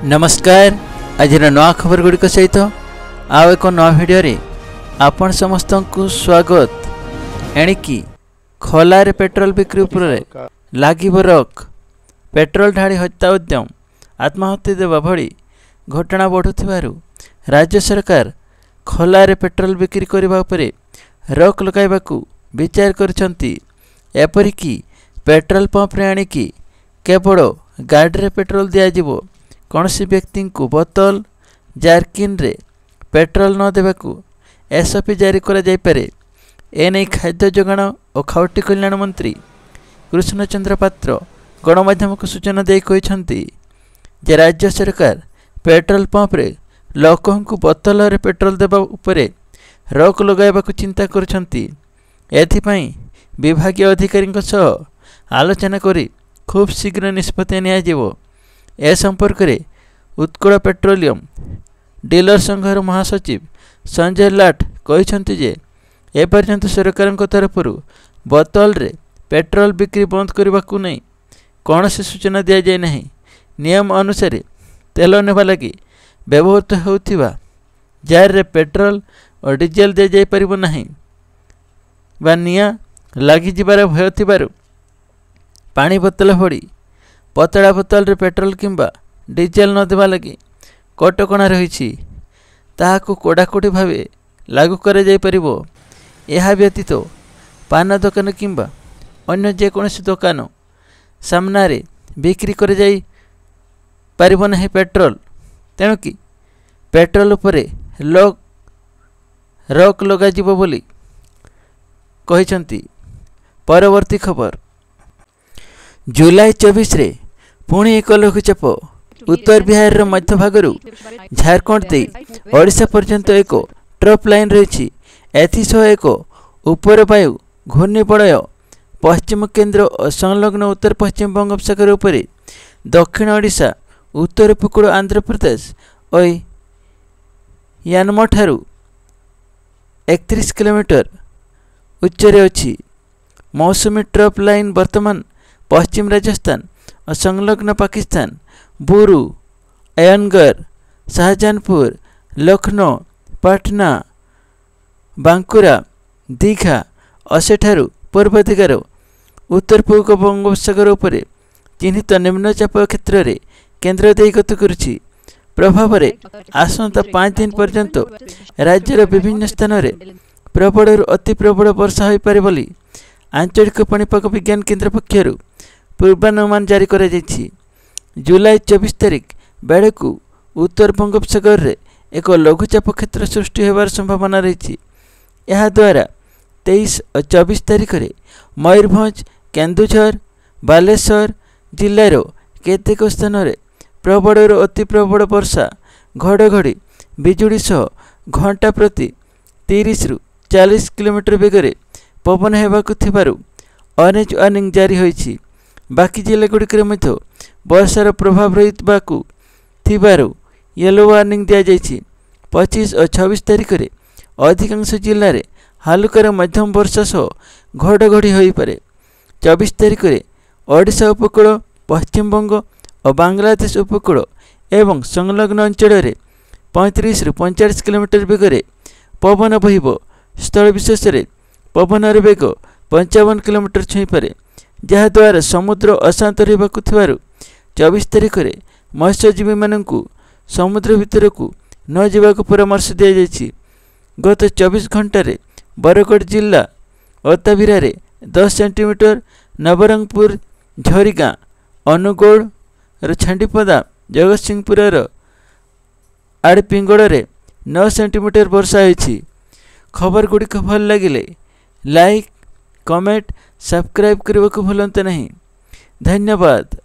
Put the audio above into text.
नमस्कार। आज नवा खबर गुड़िक सहित आउ एक नवा भिडियो रे आपण समस्त को स्वागत। एणिकी खोलार पेट्रोल बिक्री उपर लागिब रोक, पेट्रोल ढाड़ी हत्या उद्यम, आत्महत्या देवा भली घटना बढ़ुथिबारु राज्य सरकार खोलार पेट्रोल बिक्री करबा उपरे रोक लगाइबाकू विचार करछंती। एपरिकी पेट्रोल पंप रे आनिकी केवल गाड़ी रे पेट्रोल दिया जिवो, कौनसी व्यक्ति को बोतल जारकिन रे पेट्रोल न देवाकू एसओपी जारी करा जाय पारे। एने खाद्य जोगाण और खाउटी कल्याण मंत्री कृष्णचंद्र पात्र गणमाध्यम को सूचना दे कहिसंती जे राज्य सरकार पेट्रोल पंप रे लोकों को बोतल रे पेट्रोल देबा उपरे रोक लगाइबाकू चिंता करछंती। एथिपई विभागीय अधिकारी सह आलोचना करी खूब शीघ्र निष्पत्ति निया जिवो। ए संपर्क में उत्कल पेट्रोलियम डीलर संघर महासचिव संजय लाट कहिसंती जे एपर्यंत सरकार तरफ बोतल रे पेट्रोल बिक्री बंद करने नहीं कौन से सूचना दि जाए नहीं। नियम अनुसार तेल नेबा लगी व्यवहृत होउथिबा जार रे पेट्रोल और डीजेल दि जाय परिबो नहीं बा निया लागी जिबार भय थिबारु पानी बोतल भड़ी पतला बोतल रे पेट्रोल किंबा डीजेल न देवा लगी कटकणा रही ताहाकू कोड़ाकोड़ी भावे लागू करे जाय परिबो। एहा व्यतीत पान दुकान किंबा अन्य जेकोसी दुकान सामना रे बिक्री करे जाय परिबो नहीं पेट्रोल। तेणु कि पेट्रोल उपरे रोक लगा जिवो बोली कहिसंती। परवर्ती खबर, जुलाई 24 रे पुणी एक लघुचाप उत्तर बिहार मध्य भागरू झारखंड दे ओडिशा पर्यंत एक ट्रफ लाइन रही। एथिसह एक उपर वायु घूर्णिबलय पश्चिम केन्द्र और संलग्न उत्तर पश्चिम बंगोपसागर उपरे दक्षिण ओडिशा उत्तर उपकूल आंध्र प्रदेश और यानम ठारू 31 किलोमीटर उच्चरे अछि। मौसुमी ट्रफ लाइन वर्तमान पश्चिम राजस्थान और संलग्न पाकिस्तान बुरू, अयनगर, शाहजहानपुर, लखनऊ, पटना, बांकुरा, दीघा और सेठारू पूर्व दिगार उत्तर पूर्व बंगोपसागर उपरे चिन्हित निम्नचाप क्षेत्र में केन्द्र दे गति करुछि। प्रभाव में आसंता 5 दिन पर्यंत राज्यर विभिन्न स्थान में प्रबल अति प्रबल वर्षा हो पारे बोली आंचलिक पाणीपाग विज्ञान केन्द्र पक्षरु पूर्वानुमान जारी करा जायछि। जुलाई 24 तारिख बेड़े को उत्तर बंगोपसागर रे एक लघुचाप क्षेत्र सृष्टि होबार संभावना रही। यह द्वारा 23 और 24 तारिख में मयूरभंज, केन्दुझर, बालेश्वर जिलार केतेक स्थान में प्रबल अति प्रबल वर्षा घड़घड़ी बिजुड़ी सह घंटा प्रति 30 ରୁ 40 किलोमीटर बेगर पवन होबाकू थिबारु ऑरेंज वार्निंग जारी होइछि। बाकी जिला गुड़िक वर्षार प्रभाव रही येलो वार्निंग दि जाइछि। 25 और 26 तारिख में अधिकांश जिले में हालुकार मध्यम वर्षा सह घड़घड़ी हो पारे। 24 तारिख में ओडिशा उपकूल, पश्चिम बंग और बांग्लादेश उपकूल एवं संलग्न अंचल में 35 ରୁ 45 किलोमीटर बेगर पवन बहिब। स्थल विशेष में पवनर बेग 55 किलोमीटर छुई पारे, जहाद्वारा समुद्र अशांत रहिबाकू थिबारु 24 तारिख में मत्स्यजीवी माननकू समुद्र भितर को न जावाकू परामर्श दिया जायछि। गत 24 घंटा बरगढ़ जिला अताबिरा 10 सेंटीमीटर, नवरंगपुर, झरीगाँ, अनुगोड़, छांडीपदा, जगतसिंहपुर आड़पिंगड़ 9 सेंटीमीटर वर्षा होइछि। खबर गुड़िक भल लगिले लाइक, कमेंट, सब्सक्राइब करने को भूलते नहीं। धन्यवाद।